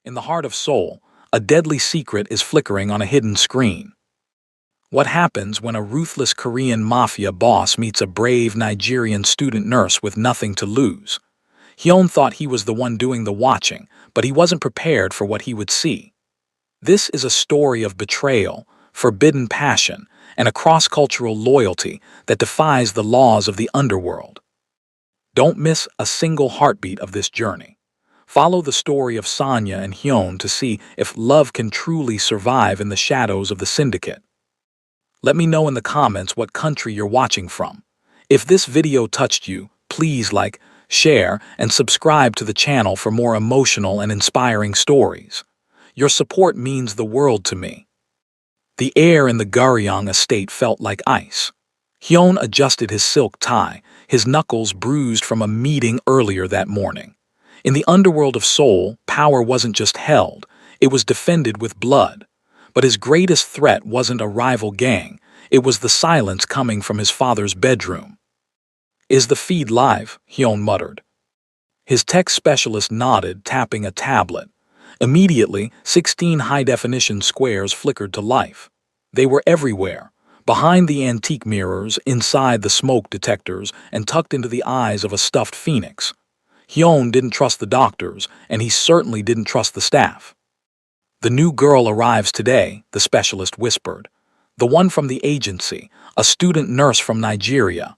In the heart of Seoul, a deadly secret is flickering on a hidden screen. What happens when a ruthless Korean mafia boss meets a brave Nigerian student nurse with nothing to lose? Hyun thought he was the one doing the watching, but he wasn't prepared for what he would see. This is a story of betrayal, forbidden passion, and a cross-cultural loyalty that defies the laws of the underworld. Don't miss a single heartbeat of this journey. Follow the story of Sanya and Hyun to see if love can truly survive in the shadows of the syndicate. Let me know in the comments what country you're watching from. If this video touched you, please like, share, and subscribe to the channel for more emotional and inspiring stories. Your support means the world to me. The air in the Gurion estate felt like ice. Hyun adjusted his silk tie, his knuckles bruised from a meeting earlier that morning. In the underworld of Seoul, power wasn't just held, it was defended with blood. But his greatest threat wasn't a rival gang, it was the silence coming from his father's bedroom. "Is the feed live?" Hyun muttered. His tech specialist nodded, tapping a tablet. Immediately, 16 high-definition squares flickered to life. They were everywhere, behind the antique mirrors, inside the smoke detectors, and tucked into the eyes of a stuffed phoenix. Hyun didn't trust the doctors, and he certainly didn't trust the staff. "The new girl arrives today," the specialist whispered. "The one from the agency, a student nurse from Nigeria."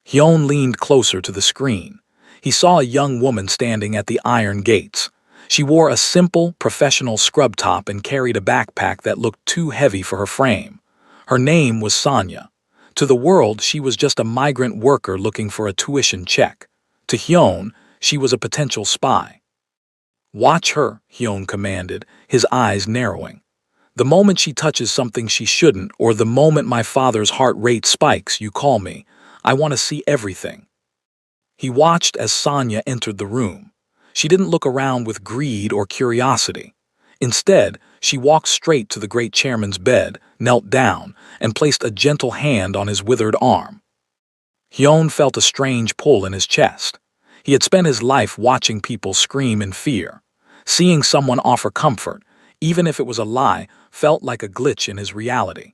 Hyun leaned closer to the screen. He saw a young woman standing at the iron gates. She wore a simple, professional scrub top and carried a backpack that looked too heavy for her frame. Her name was Sanya. To the world, she was just a migrant worker looking for a tuition check. To Hyun, she was a potential spy. "Watch her," Hyun commanded, his eyes narrowing. "The moment she touches something she shouldn't, or the moment my father's heart rate spikes, you call me. I want to see everything." He watched as Sanya entered the room. She didn't look around with greed or curiosity. Instead, she walked straight to the great chairman's bed, knelt down, and placed a gentle hand on his withered arm. Hyun felt a strange pull in his chest. He had spent his life watching people scream in fear. Seeing someone offer comfort, even if it was a lie, felt like a glitch in his reality.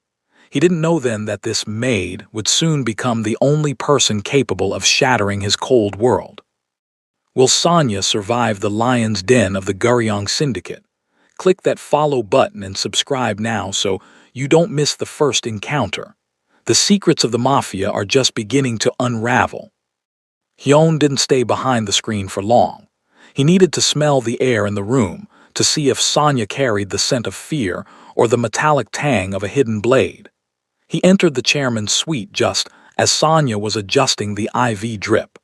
He didn't know then that this maid would soon become the only person capable of shattering his cold world. Will Sanya survive the lion's den of the Gurion syndicate? Click that follow button and subscribe now so you don't miss the first encounter. The secrets of the Mafia are just beginning to unravel. Hyun didn't stay behind the screen for long. He needed to smell the air in the room to see if Sanya carried the scent of fear or the metallic tang of a hidden blade. He entered the chairman's suite just as Sanya was adjusting the IV drip.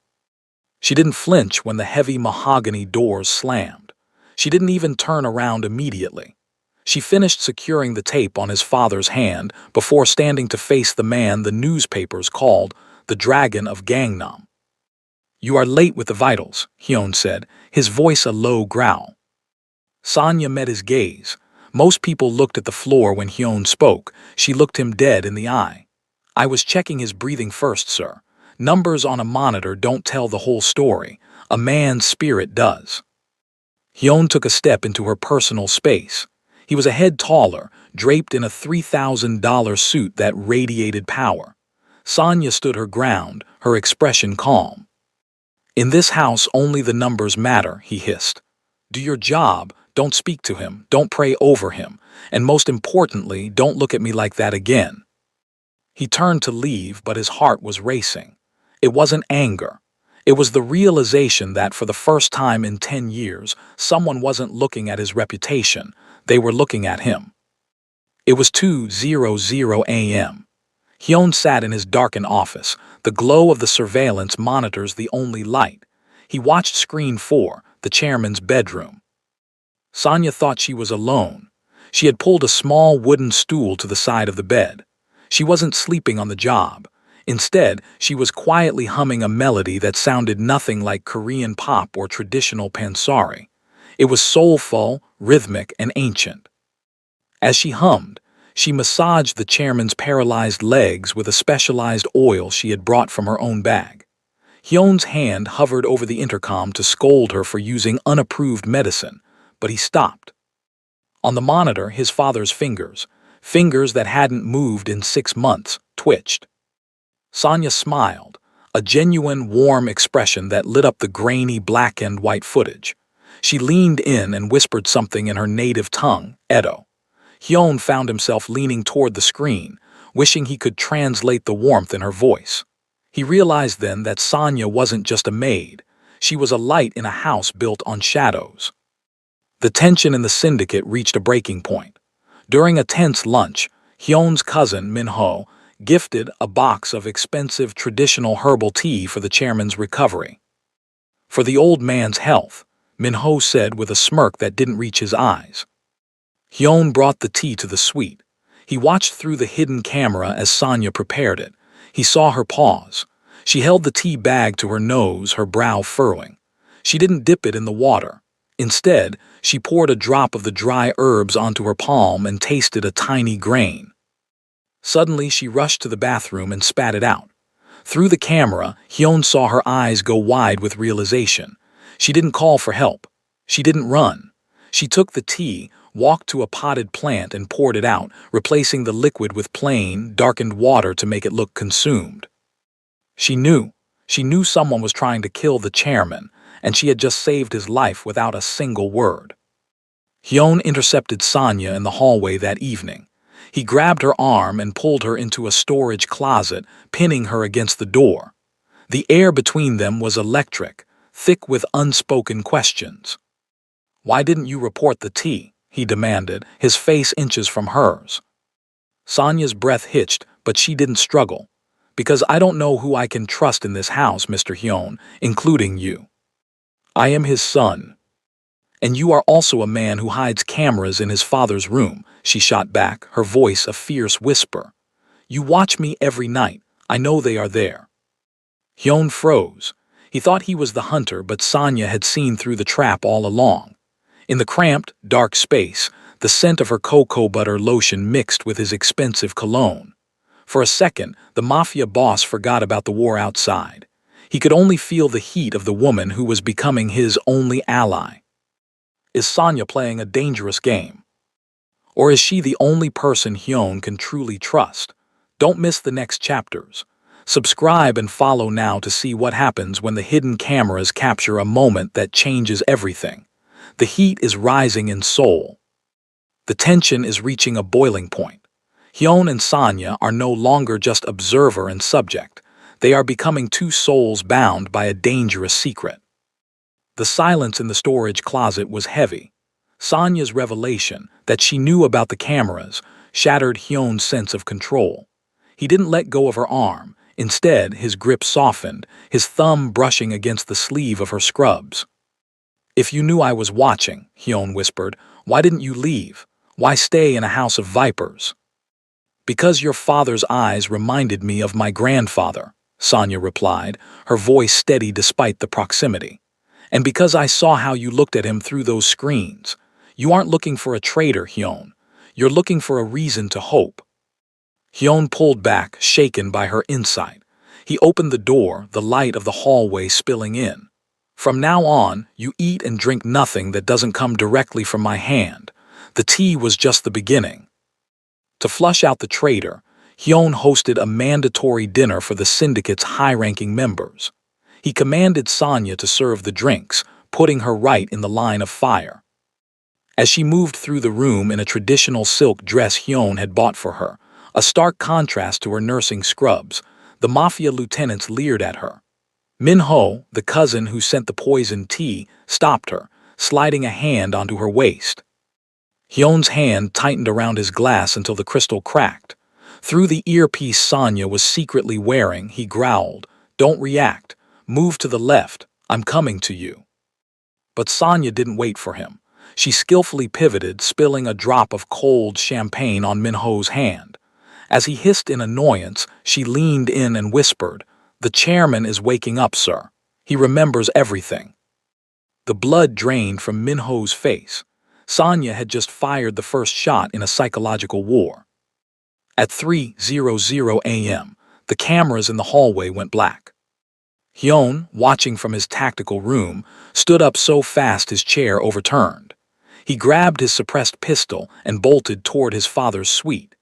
She didn't flinch when the heavy mahogany doors slammed. She didn't even turn around immediately. She finished securing the tape on his father's hand before standing to face the man the newspapers called the Dragon of Gangnam. "You are late with the vitals," Hyun said, his voice a low growl. Sanya met his gaze. Most people looked at the floor when Hyun spoke. She looked him dead in the eye. "I was checking his breathing first, sir. Numbers on a monitor don't tell the whole story. A man's spirit does." Hyun took a step into her personal space. He was a head taller, draped in a $3,000 suit that radiated power. Sanya stood her ground, her expression calm. "In this house, only the numbers matter," he hissed. "Do your job, don't speak to him, don't pray over him, and most importantly, don't look at me like that again." He turned to leave, but his heart was racing. It wasn't anger. It was the realization that for the first time in 10 years, someone wasn't looking at his reputation, they were looking at him. It was 2:00 a.m. Hyun sat in his darkened office, the glow of the surveillance monitors the only light. He watched screen 4, the chairman's bedroom. Sanya thought she was alone. She had pulled a small wooden stool to the side of the bed. She wasn't sleeping on the job. Instead, she was quietly humming a melody that sounded nothing like Korean pop or traditional pansari. It was soulful, rhythmic, and ancient. As she hummed, she massaged the chairman's paralyzed legs with a specialized oil she had brought from her own bag. Hyun's hand hovered over the intercom to scold her for using unapproved medicine, but he stopped. On the monitor, his father's fingers that hadn't moved in 6 months, twitched. Sonia smiled, a genuine, warm expression that lit up the grainy black and white footage. She leaned in and whispered something in her native tongue, Edo. Hyun found himself leaning toward the screen, wishing he could translate the warmth in her voice. He realized then that Sonia wasn't just a maid. She was a light in a house built on shadows. The tension in the syndicate reached a breaking point. During a tense lunch, Hyun's cousin, Min-ho, gifted a box of expensive traditional herbal tea for the chairman's recovery. For the old man's health, Min-ho said with a smirk that didn't reach his eyes. Hyun brought the tea to the suite. He watched through the hidden camera as Sonia prepared it. He saw her pause. She held the tea bag to her nose, her brow furrowing. She didn't dip it in the water. Instead, she poured a drop of the dry herbs onto her palm and tasted a tiny grain. Suddenly, she rushed to the bathroom and spat it out. Through the camera, Hyun saw her eyes go wide with realization. She didn't call for help. She didn't run. She took the tea, walked to a potted plant and poured it out, replacing the liquid with plain, darkened water to make it look consumed. She knew someone was trying to kill the chairman, and she had just saved his life without a single word. Hyun intercepted Sonia in the hallway that evening. He grabbed her arm and pulled her into a storage closet, pinning her against the door. The air between them was electric, thick with unspoken questions. "Why didn't you report the tea?" he demanded, his face inches from hers. Sonia's breath hitched, but she didn't struggle. "Because I don't know who I can trust in this house, Mr. Hyun, including you. I am his son. And you are also a man who hides cameras in his father's room," she shot back, her voice a fierce whisper. "You watch me every night. I know they are there." Hyun froze. He thought he was the hunter, but Sonia had seen through the trap all along. In the cramped, dark space, the scent of her cocoa butter lotion mixed with his expensive cologne. For a second, the Mafia boss forgot about the war outside. He could only feel the heat of the woman who was becoming his only ally. Is Sonia playing a dangerous game? Or is she the only person Hyun can truly trust? Don't miss the next chapters. Subscribe and follow now to see what happens when the hidden cameras capture a moment that changes everything. The heat is rising in Seoul. The tension is reaching a boiling point. Hyun and Sonia are no longer just observer and subject. They are becoming two souls bound by a dangerous secret. The silence in the storage closet was heavy. Sonia's revelation that she knew about the cameras shattered Hyun's sense of control. He didn't let go of her arm. Instead, his grip softened, his thumb brushing against the sleeve of her scrubs. "If you knew I was watching," Hyun whispered, "why didn't you leave? Why stay in a house of vipers?" "Because your father's eyes reminded me of my grandfather," Sonia replied, her voice steady despite the proximity. "And because I saw how you looked at him through those screens. You aren't looking for a traitor, Hyun. You're looking for a reason to hope." Hyun pulled back, shaken by her insight. He opened the door, the light of the hallway spilling in. "From now on, you eat and drink nothing that doesn't come directly from my hand. The tea was just the beginning." To flush out the traitor, Hyun hosted a mandatory dinner for the syndicate's high-ranking members. He commanded Sonia to serve the drinks, putting her right in the line of fire. As she moved through the room in a traditional silk dress Hyun had bought for her, a stark contrast to her nursing scrubs, the Mafia lieutenants leered at her. Min-ho, the cousin who sent the poisoned tea, stopped her, sliding a hand onto her waist. Hyun's hand tightened around his glass until the crystal cracked. Through the earpiece Sonia was secretly wearing, he growled, "Don't react. Move to the left. I'm coming to you." But Sonia didn't wait for him. She skillfully pivoted, spilling a drop of cold champagne on Min-ho's hand. As he hissed in annoyance, she leaned in and whispered, "The chairman is waking up, sir. He remembers everything." The blood drained from Min-ho's face. Sonia had just fired the first shot in a psychological war. At 3:00 a.m., the cameras in the hallway went black. Hyun, watching from his tactical room, stood up so fast his chair overturned. He grabbed his suppressed pistol and bolted toward his father's suite.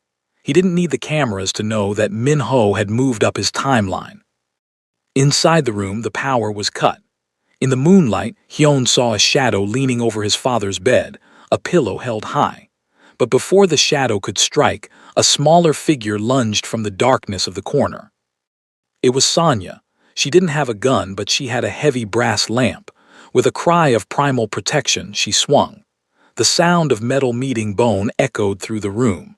He didn't need the cameras to know that Min-ho had moved up his timeline. Inside the room, the power was cut. In the moonlight, Hyun saw a shadow leaning over his father's bed, a pillow held high. But before the shadow could strike, a smaller figure lunged from the darkness of the corner. It was Sonya. She didn't have a gun, but she had a heavy brass lamp. With a cry of primal protection, she swung. The sound of metal meeting bone echoed through the room.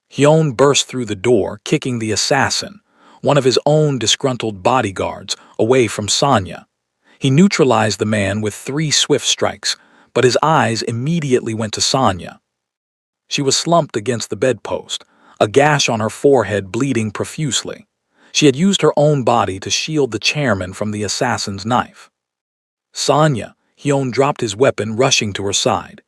Hyun burst through the door, kicking the assassin, one of his own disgruntled bodyguards, away from Sonya. He neutralized the man with 3 swift strikes, but his eyes immediately went to Sonya. She was slumped against the bedpost, a gash on her forehead bleeding profusely. She had used her own body to shield the chairman from the assassin's knife. Sonya, Hyun dropped his weapon, rushing to her side.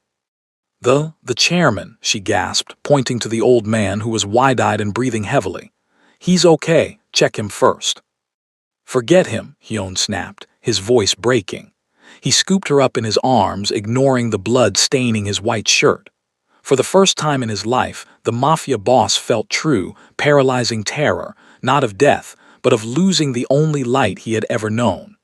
The chairman, she gasped, pointing to the old man who was wide-eyed and breathing heavily. He's okay, check him first. Forget him, Hyun snapped, his voice breaking. He scooped her up in his arms, ignoring the blood staining his white shirt. For the first time in his life, the Mafia boss felt true, paralyzing terror, not of death, but of losing the only light he had ever known.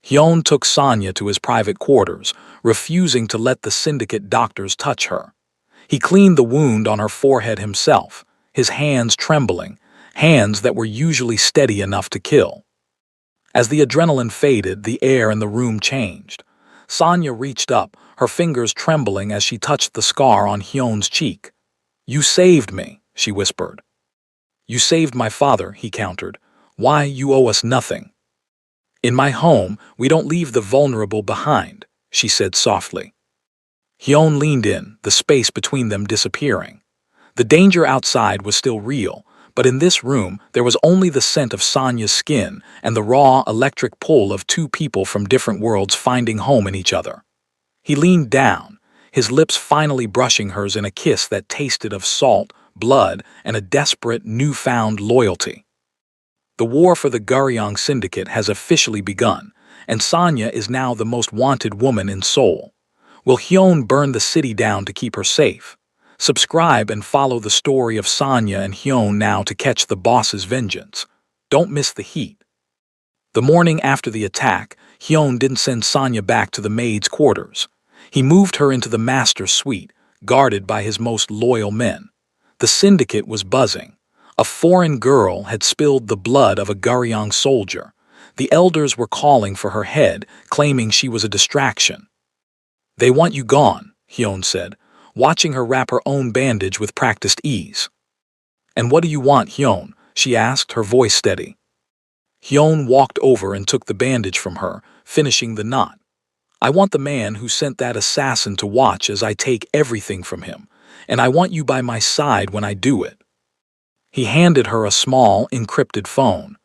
Hyun took Sonya to his private quarters, refusing to let the syndicate doctors touch her. He cleaned the wound on her forehead himself, his hands trembling, hands that were usually steady enough to kill. As the adrenaline faded, the air in the room changed. Sonya reached up, her fingers trembling as she touched the scar on Hyun's cheek. "You saved me," she whispered. "You saved my father," he countered. "Why, you owe us nothing." "In my home, we don't leave the vulnerable behind," she said softly. Hyun leaned in, the space between them disappearing. The danger outside was still real, but in this room there was only the scent of Sonya's skin and the raw, electric pull of 2 people from different worlds finding home in each other. He leaned down, his lips finally brushing hers in a kiss that tasted of salt, blood, and a desperate, newfound loyalty. The war for the Guryong Syndicate has officially begun, and Sonya is now the most wanted woman in Seoul. Will Hyun burn the city down to keep her safe? Subscribe and follow the story of Sonya and Hyun now to catch the boss's vengeance. Don't miss the heat. The morning after the attack, Hyun didn't send Sonya back to the maid's quarters. He moved her into the master's suite, guarded by his most loyal men. The syndicate was buzzing. A foreign girl had spilled the blood of a Guryong soldier. The elders were calling for her head, claiming she was a distraction. "They want you gone," Hyun said, watching her wrap her own bandage with practiced ease. "And what do you want, Hyun?" she asked, her voice steady. Hyun walked over and took the bandage from her, finishing the knot. "I want the man who sent that assassin to watch as I take everything from him, and I want you by my side when I do it." He handed her a small, encrypted phone.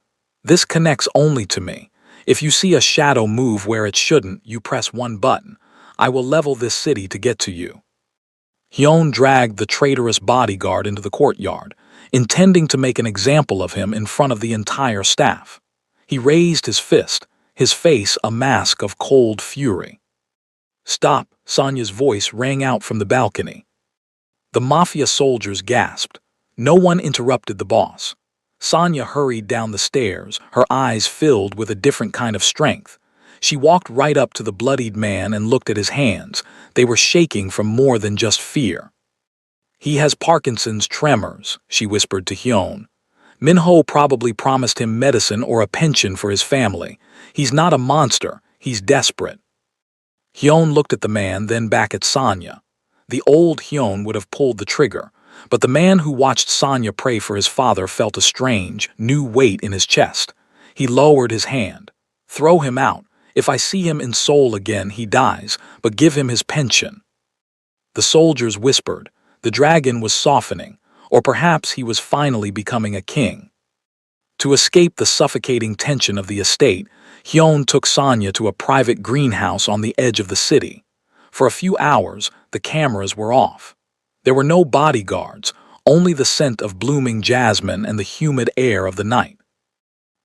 "This connects only to me. If you see a shadow move where it shouldn't, you press one button. I will level this city to get to you." Hyun dragged the traitorous bodyguard into the courtyard, intending to make an example of him in front of the entire staff. He raised his fist, his face a mask of cold fury. "Stop!" Sonya's voice rang out from the balcony. The Mafia soldiers gasped. No one interrupted the boss. Sonya hurried down the stairs, her eyes filled with a different kind of strength. She walked right up to the bloodied man and looked at his hands. They were shaking from more than just fear. "He has Parkinson's tremors," she whispered to Hyun. "Min-ho probably promised him medicine or a pension for his family. He's not a monster, he's desperate." Hyun looked at the man, then back at Sonya. The old Hyun would have pulled the trigger, but the man who watched Sonya pray for his father felt a strange, new weight in his chest. He lowered his hand. "Throw him out. If I see him in Seoul again, he dies, but give him his pension." The soldiers whispered. The dragon was softening, or perhaps he was finally becoming a king. To escape the suffocating tension of the estate, Hyun took Sonya to a private greenhouse on the edge of the city. For a few hours, the cameras were off. There were no bodyguards, only the scent of blooming jasmine and the humid air of the night.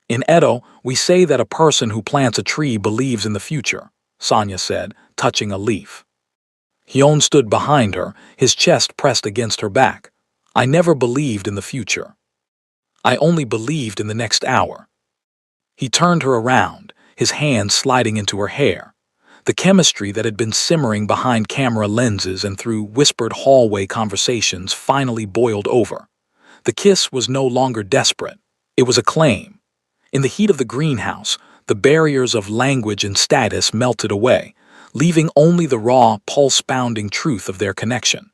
"In Edo, we say that a person who plants a tree believes in the future," Sonya said, touching a leaf. Hyun stood behind her, his chest pressed against her back. I never believed in the future. I only believed in the next hour. He turned her around, his hand sliding into her hair. The chemistry that had been simmering behind camera lenses and through whispered hallway conversations finally boiled over. The kiss was no longer desperate. It was a claim. In the heat of the greenhouse, the barriers of language and status melted away, leaving only the raw, pulse-pounding truth of their connection.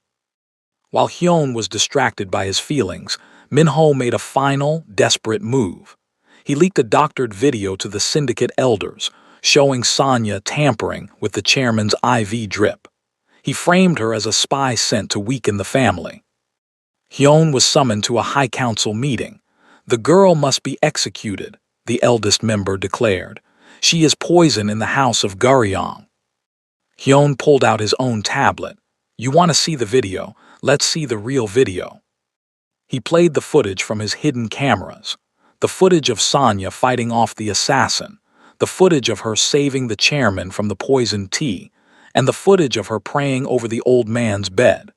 While Hyun was distracted by his feelings, Minho made a final, desperate move. He leaked a doctored video to the syndicate elders, showing Sonya tampering with the chairman's IV drip. He framed her as a spy sent to weaken the family. Hyun was summoned to a high council meeting. The girl must be executed, the eldest member declared. She is poison in the house of Guriong. Hyun pulled out his own tablet. You want to see the video? Let's see the real video. He played the footage from his hidden cameras. The footage of Sonya fighting off the assassin, the footage of her saving the chairman from the poisoned tea, and the footage of her praying over the old man's bed.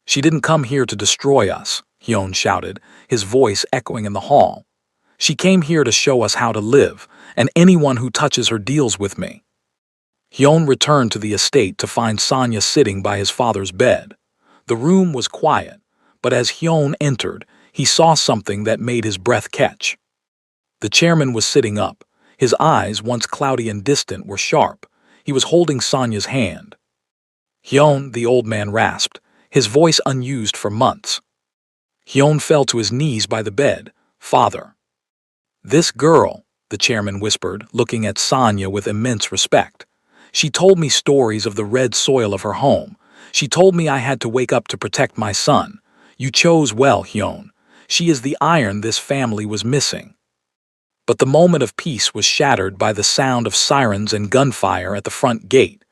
She didn't come here to destroy us, Hyun shouted, his voice echoing in the hall. She came here to show us how to live, and anyone who touches her deals with me. Hyun returned to the estate to find Sonya sitting by his father's bed. The room was quiet, but as Hyun entered, he saw something that made his breath catch. The chairman was sitting up. His eyes, once cloudy and distant, were sharp. He was holding Sonya's hand. Hyun, the old man rasped, his voice unused for months. Hyun fell to his knees by the bed. Father. This girl, the chairman whispered, looking at Sonya with immense respect. She told me stories of the red soil of her home. She told me I had to wake up to protect my son. You chose well, Hyun. She is the iron this family was missing. But the moment of peace was shattered by the sound of sirens and gunfire at the front gate.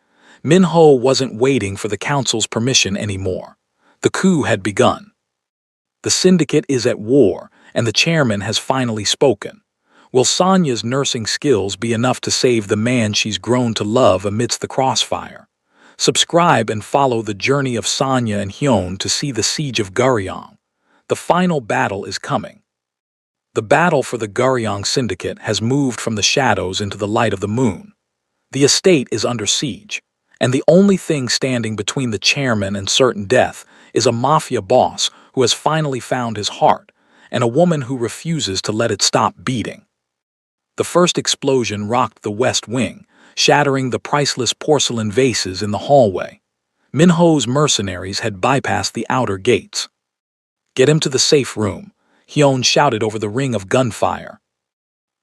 Minho wasn't waiting for the council's permission anymore. The coup had begun. The syndicate is at war, and the chairman has finally spoken. Will Sonya's nursing skills be enough to save the man she's grown to love amidst the crossfire? Subscribe and follow the journey of Sonya and Hyun to see the siege of Guriong. The final battle is coming. The battle for the Guriong syndicate has moved from the shadows into the light of the moon. The estate is under siege, and the only thing standing between the chairman and certain death is a mafia boss who has finally found his heart, and a woman who refuses to let it stop beating. The first explosion rocked the west wing, shattering the priceless porcelain vases in the hallway. Minho's mercenaries had bypassed the outer gates. Get him to the safe room, Hyun shouted over the ring of gunfire.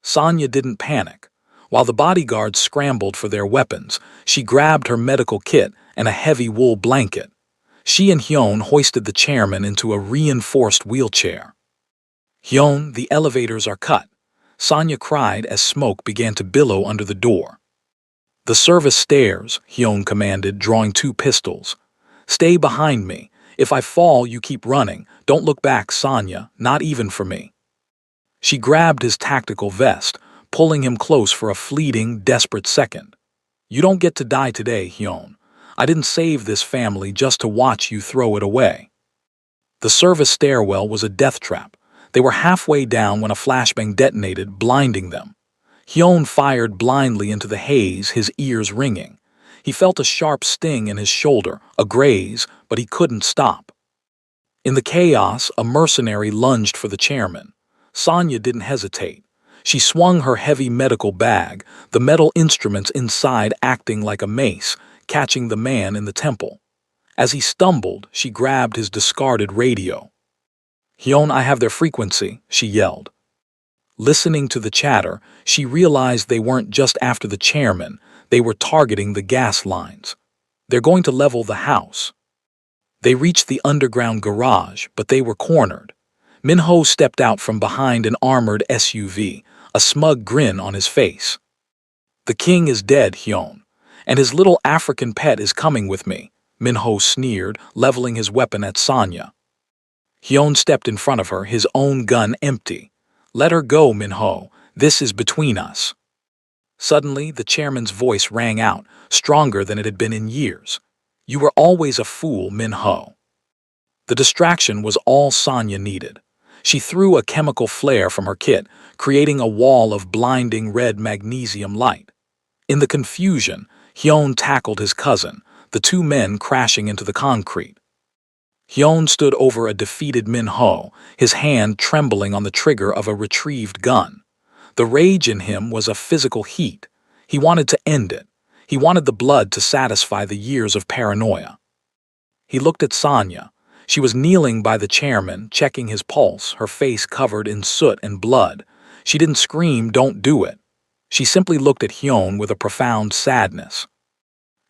Sonya didn't panic. While the bodyguards scrambled for their weapons, she grabbed her medical kit and a heavy wool blanket. She and Hyun hoisted the chairman into a reinforced wheelchair. Hyun, the elevators are cut, Sonya cried as smoke began to billow under the door. The service stairs, Hyun commanded, drawing 2 pistols. Stay behind me. If I fall, you keep running. Don't look back, Sonya, not even for me. She grabbed his tactical vest, pulling him close for a fleeting, desperate second. You don't get to die today, Hyun. I didn't save this family just to watch you throw it away. The service stairwell was a death trap. They were halfway down when a flashbang detonated, blinding them. Hyun fired blindly into the haze, his ears ringing. He felt a sharp sting in his shoulder, a graze, but he couldn't stop. In the chaos, a mercenary lunged for the chairman. Sonya didn't hesitate. She swung her heavy medical bag, the metal instruments inside acting like a mace, catching the man in the temple. As he stumbled, she grabbed his discarded radio. Hyun, I have their frequency, she yelled. Listening to the chatter, she realized they weren't just after the chairman, they were targeting the gas lines. They're going to level the house. They reached the underground garage, but they were cornered. Minho stepped out from behind an armored SUV, a smug grin on his face. The king is dead, Hyun, and his little African pet is coming with me, Minho sneered, leveling his weapon at Sonya. Hyun stepped in front of her, his own gun empty. Let her go, Minho. This is between us. Suddenly, the chairman's voice rang out, stronger than it had been in years. You were always a fool, Min-ho. The distraction was all Sonya needed. She threw a chemical flare from her kit, creating a wall of blinding red magnesium light. In the confusion, Hyun tackled his cousin, the two men crashing into the concrete. Hyun stood over a defeated Min-ho, his hand trembling on the trigger of a retrieved gun. The rage in him was a physical heat. He wanted to end it. He wanted the blood to satisfy the years of paranoia. He looked at Sonya. She was kneeling by the chairman, checking his pulse, her face covered in soot and blood. She didn't scream, "Don't do it." She simply looked at Hyun with a profound sadness.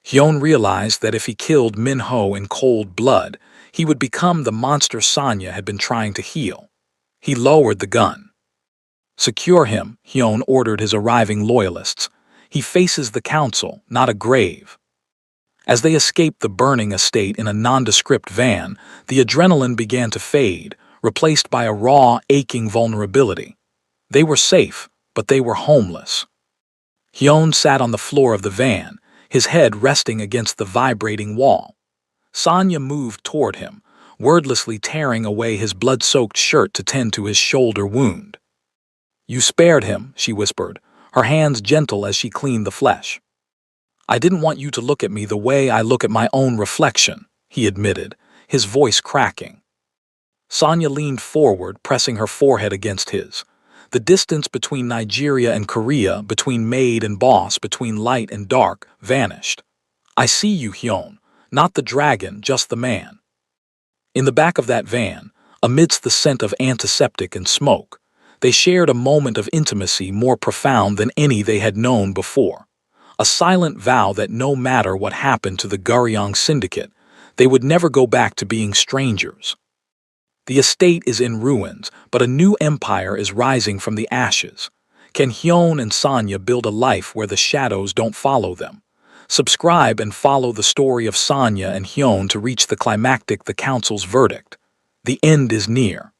Hyun realized that if he killed Min-ho in cold blood, he would become the monster Sonya had been trying to heal. He lowered the gun. "Secure him," Hyun ordered his arriving loyalists. "He faces the council, not a grave." As they escaped the burning estate in a nondescript van, the adrenaline began to fade, replaced by a raw, aching vulnerability. They were safe, but they were homeless. Hyun sat on the floor of the van, his head resting against the vibrating wall. Sonya moved toward him, wordlessly tearing away his blood-soaked shirt to tend to his shoulder wound. "You spared him," she whispered, her hands gentle as she cleaned the flesh. "I didn't want you to look at me the way I look at my own reflection," he admitted, his voice cracking. Sonya leaned forward, pressing her forehead against his. The distance between Nigeria and Korea, between maid and boss, between light and dark, vanished. "I see you, Hyun. Not the dragon, just the man." In the back of that van, amidst the scent of antiseptic and smoke, they shared a moment of intimacy more profound than any they had known before. A silent vow that no matter what happened to the Guryong Syndicate, they would never go back to being strangers. The estate is in ruins, but a new empire is rising from the ashes. Can Hyun and Sonya build a life where the shadows don't follow them? Subscribe and follow the story of Sonya and Hyun to reach the climactic, the council's verdict. The end is near.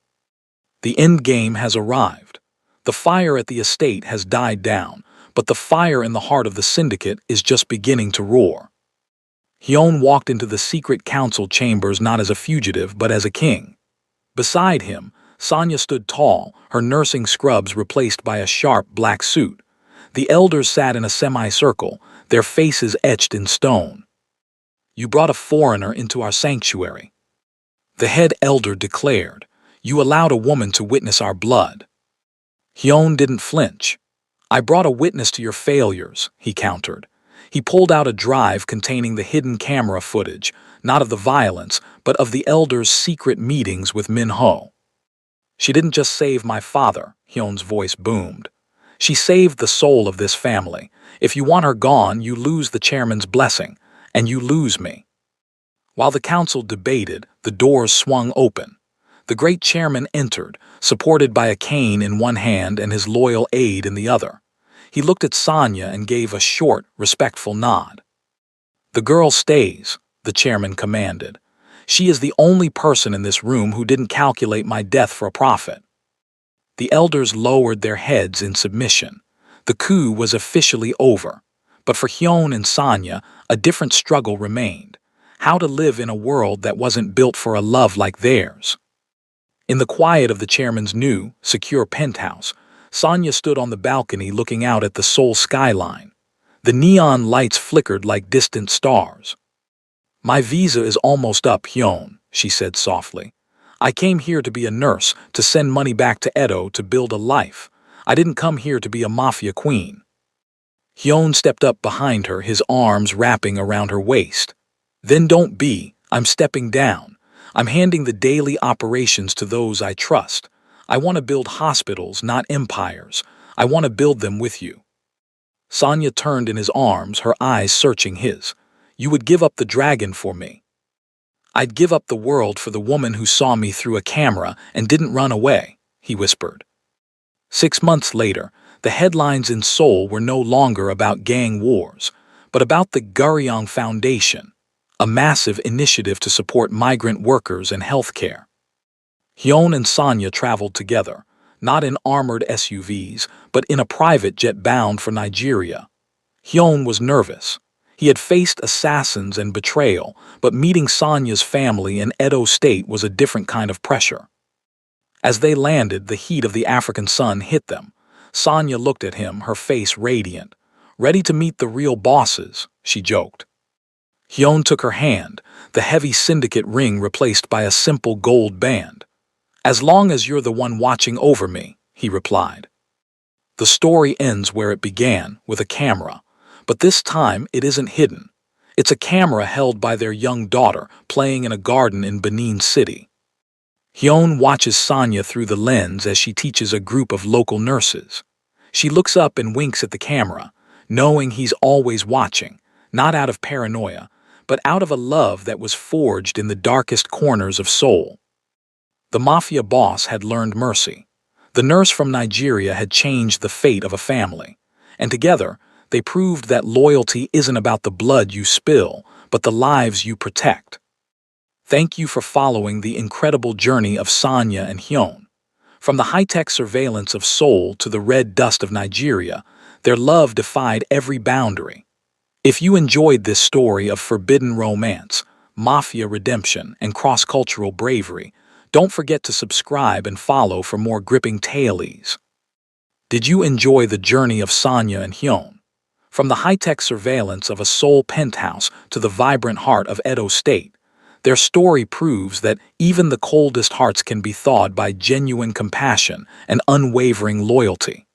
The end game has arrived. The fire at the estate has died down, but the fire in the heart of the syndicate is just beginning to roar. Hyun walked into the secret council chambers not as a fugitive, but as a king. Beside him, Sonya stood tall, her nursing scrubs replaced by a sharp black suit. The elders sat in a semicircle, their faces etched in stone. "You brought a foreigner into our sanctuary," the head elder declared. "You allowed a woman to witness our blood." Hyun didn't flinch. "I brought a witness to your failures," he countered. He pulled out a drive containing the hidden camera footage, not of the violence, but of the elder's secret meetings with Min-ho. "She didn't just save my father," Hyun's voice boomed. "She saved the soul of this family. If you want her gone, you lose the chairman's blessing, and you lose me." While the council debated, the doors swung open. The great chairman entered, supported by a cane in one hand and his loyal aide in the other. He looked at Sonya and gave a short, respectful nod. "The girl stays," the chairman commanded. "She is the only person in this room who didn't calculate my death for a profit." The elders lowered their heads in submission. The coup was officially over. But for Hyun and Sonya, a different struggle remained. How to live in a world that wasn't built for a love like theirs. In the quiet of the chairman's new, secure penthouse, Sonya stood on the balcony looking out at the Seoul skyline. The neon lights flickered like distant stars. "My visa is almost up, Hyun," she said softly. "I came here to be a nurse, to send money back to Edo, to build a life. I didn't come here to be a mafia queen." Hyun stepped up behind her, his arms wrapping around her waist. "Then don't be. I'm stepping down. I'm handing the daily operations to those I trust. I want to build hospitals, not empires. I want to build them with you." Sonya turned in his arms, her eyes searching his. "You would give up the dragon for me." "I'd give up the world for the woman who saw me through a camera and didn't run away," he whispered. 6 months later, the headlines in Seoul were no longer about gang wars, but about the Guryong Foundation, a massive initiative to support migrant workers and healthcare. Hyun and Sonya traveled together, not in armored SUVs, but in a private jet bound for Nigeria. Hyun was nervous. He had faced assassins and betrayal, but meeting Sonya's family in Edo State was a different kind of pressure. As they landed, the heat of the African sun hit them. Sonya looked at him, her face radiant. "Ready to meet the real bosses," she joked. Hyun took her hand, the heavy syndicate ring replaced by a simple gold band. "As long as you're the one watching over me," he replied. The story ends where it began, with a camera. But this time, it isn't hidden. It's a camera held by their young daughter, playing in a garden in Benin City. Hyun watches Sonya through the lens as she teaches a group of local nurses. She looks up and winks at the camera, knowing he's always watching, not out of paranoia, but out of a love that was forged in the darkest corners of Seoul. The Mafia boss had learned mercy. The nurse from Nigeria had changed the fate of a family, and together, they proved that loyalty isn't about the blood you spill, but the lives you protect. Thank you for following the incredible journey of Sonya and Hyun. From the high-tech surveillance of Seoul to the red dust of Nigeria, their love defied every boundary. If you enjoyed this story of forbidden romance, mafia redemption, and cross-cultural bravery, don't forget to subscribe and follow for more gripping tales. Did you enjoy the journey of Sonya and Hyun? From the high-tech surveillance of a Seoul penthouse to the vibrant heart of Edo State, their story proves that even the coldest hearts can be thawed by genuine compassion and unwavering loyalty.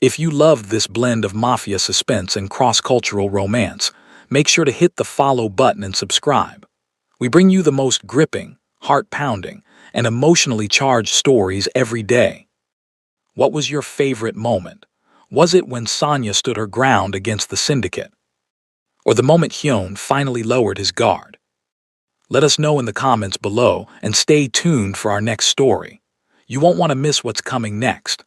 If you loved this blend of mafia suspense and cross-cultural romance, make sure to hit the follow button and subscribe. We bring you the most gripping, heart-pounding, and emotionally charged stories every day. What was your favorite moment? Was it when Sonya stood her ground against the syndicate? Or the moment Hyun finally lowered his guard? Let us know in the comments below and stay tuned for our next story. You won't want to miss what's coming next.